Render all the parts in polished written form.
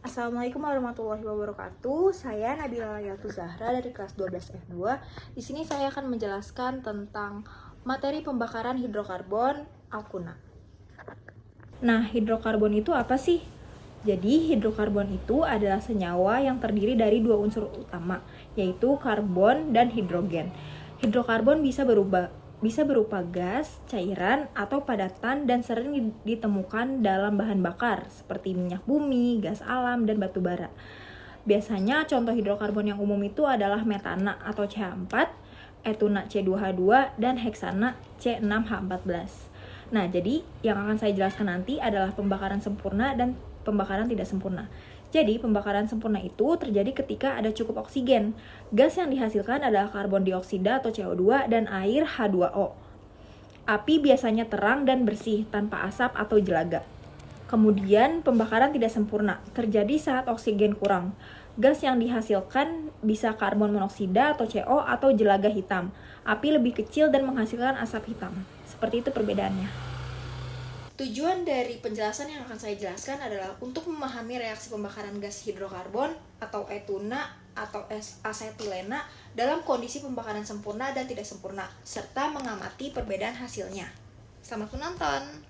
Assalamualaikum warahmatullahi wabarakatuh. Saya Nabila Yatu Zahra dari kelas 12 F2. Di sini saya akan menjelaskan tentang materi pembakaran hidrokarbon alkuna. Nah, hidrokarbon itu apa sih? Jadi, hidrokarbon itu adalah senyawa yang terdiri dari dua unsur utama, yaitu karbon dan hidrogen. Hidrokarbon bisa berupa gas, cairan, atau padatan dan sering ditemukan dalam bahan bakar seperti minyak bumi, gas alam, dan batu bara. Biasanya contoh hidrokarbon yang umum itu adalah metana atau CH4, etuna C2H2, dan heksana C6H14. Nah, jadi yang akan saya jelaskan nanti adalah pembakaran sempurna dan pembakaran tidak sempurna. Jadi, pembakaran sempurna itu terjadi ketika ada cukup oksigen. Gas yang dihasilkan adalah karbon dioksida atau CO2 dan air H2O. Api biasanya terang dan bersih tanpa asap atau jelaga. Kemudian, pembakaran tidak sempurna terjadi saat oksigen kurang. Gas yang dihasilkan bisa karbon monoksida atau CO atau jelaga hitam. Api lebih kecil dan menghasilkan asap hitam. Seperti itu perbedaannya. Tujuan dari penjelasan yang akan saya jelaskan adalah untuk memahami reaksi pembakaran gas hidrokarbon atau etuna atau asetilena dalam kondisi pembakaran sempurna dan tidak sempurna, serta mengamati perbedaan hasilnya. Selamat menonton!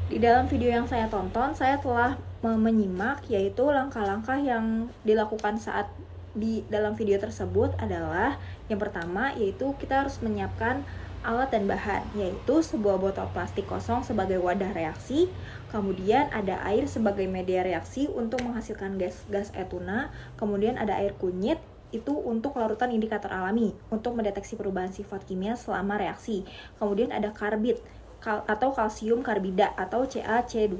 Di dalam video yang saya tonton, saya telah menyimak yaitu langkah-langkah yang dilakukan saat di dalam video tersebut adalah yang pertama yaitu kita harus menyiapkan alat dan bahan, yaitu sebuah botol plastik kosong sebagai wadah reaksi, kemudian ada air sebagai media reaksi untuk menghasilkan gas etuna, kemudian ada air kunyit, itu untuk larutan indikator alami, untuk mendeteksi perubahan sifat kimia selama reaksi, kemudian ada karbid, atau kalsium karbida, atau CaC2,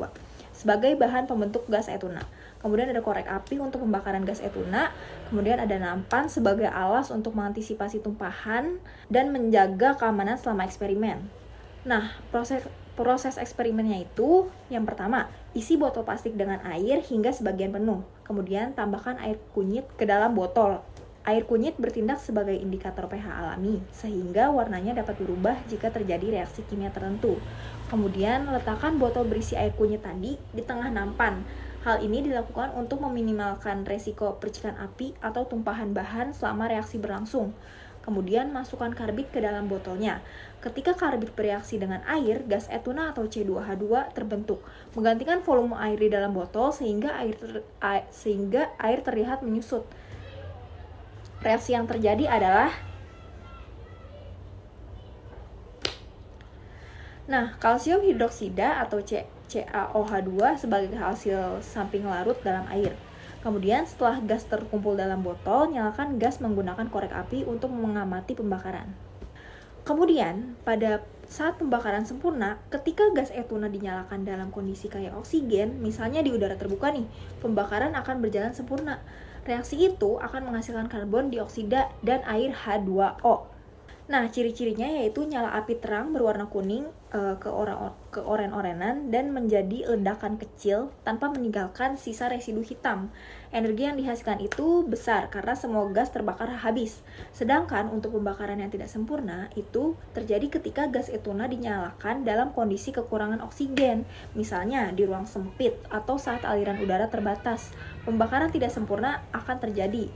sebagai bahan pembentuk gas etuna. Kemudian ada korek api untuk pembakaran gas etuna, kemudian ada nampan sebagai alas untuk mengantisipasi tumpahan dan menjaga keamanan selama eksperimen. Nah, proses eksperimennya itu yang pertama, isi botol plastik dengan air hingga sebagian penuh. Kemudian tambahkan air kunyit ke dalam botol. Air kunyit bertindak sebagai indikator pH alami, sehingga warnanya dapat berubah jika terjadi reaksi kimia tertentu. Kemudian letakkan botol berisi air kunyit tadi di tengah nampan. Hal ini dilakukan untuk meminimalkan resiko percikan api atau tumpahan bahan selama reaksi berlangsung. Kemudian masukkan karbid ke dalam botolnya. Ketika karbid bereaksi dengan air, gas etuna atau C2H2 terbentuk, menggantikan volume air di dalam botol sehingga air terlihat menyusut. Reaksi yang terjadi adalah kalsium hidroksida atau CaOH2 sebagai hasil samping larut dalam air. Kemudian setelah gas terkumpul dalam botol, nyalakan gas menggunakan korek api untuk mengamati pembakaran. Kemudian, pada saat pembakaran sempurna, ketika gas etuna dinyalakan dalam kondisi kaya oksigen, misalnya di udara terbuka nih, pembakaran akan berjalan sempurna. Reaksi itu akan menghasilkan karbon dioksida dan air H2O. Nah, ciri-cirinya yaitu nyala api terang berwarna kuning ke oren-orenan dan menjadi ledakan kecil tanpa meninggalkan sisa residu hitam. Energi yang dihasilkan itu besar karena semua gas terbakar habis. Sedangkan untuk pembakaran yang tidak sempurna itu terjadi ketika gas etuna dinyalakan dalam kondisi kekurangan oksigen, misalnya di ruang sempit atau saat aliran udara terbatas. Pembakaran tidak sempurna akan terjadi.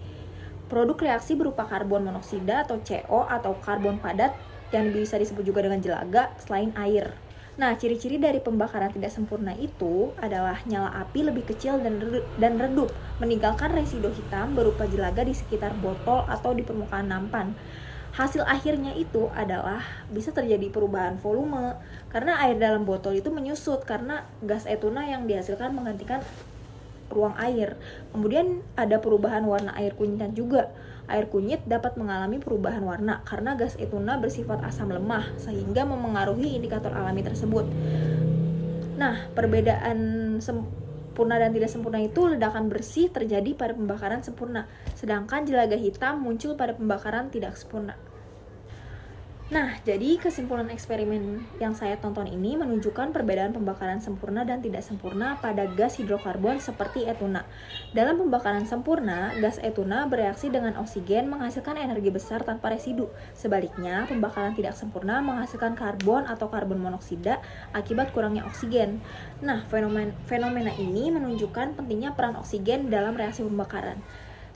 Produk reaksi berupa karbon monoksida atau CO atau karbon padat yang bisa disebut juga dengan jelaga selain air. Nah, ciri-ciri dari pembakaran tidak sempurna itu adalah nyala api lebih kecil dan redup, meninggalkan residu hitam berupa jelaga di sekitar botol atau di permukaan nampan. Hasil akhirnya itu adalah bisa terjadi perubahan volume karena air dalam botol itu menyusut karena gas etuna yang dihasilkan menggantikan ruang air. Kemudian ada perubahan warna air kunyitnya juga. Air kunyit dapat mengalami perubahan warna karena gas etuna bersifat asam lemah sehingga memengaruhi indikator alami tersebut. Nah, perbedaan sempurna dan tidak sempurna itu ledakan bersih terjadi pada pembakaran sempurna, sedangkan jelaga hitam muncul pada pembakaran tidak sempurna. Nah, jadi kesimpulan eksperimen yang saya tonton ini menunjukkan perbedaan pembakaran sempurna dan tidak sempurna pada gas hidrokarbon seperti etuna. Dalam pembakaran sempurna, gas etuna bereaksi dengan oksigen menghasilkan energi besar tanpa residu. Sebaliknya, pembakaran tidak sempurna menghasilkan karbon atau karbon monoksida akibat kurangnya oksigen. Nah, fenomena ini menunjukkan pentingnya peran oksigen dalam reaksi pembakaran.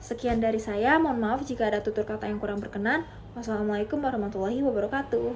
Sekian dari saya, mohon maaf jika ada tutur kata yang kurang berkenan. Wassalamualaikum warahmatullahi wabarakatuh.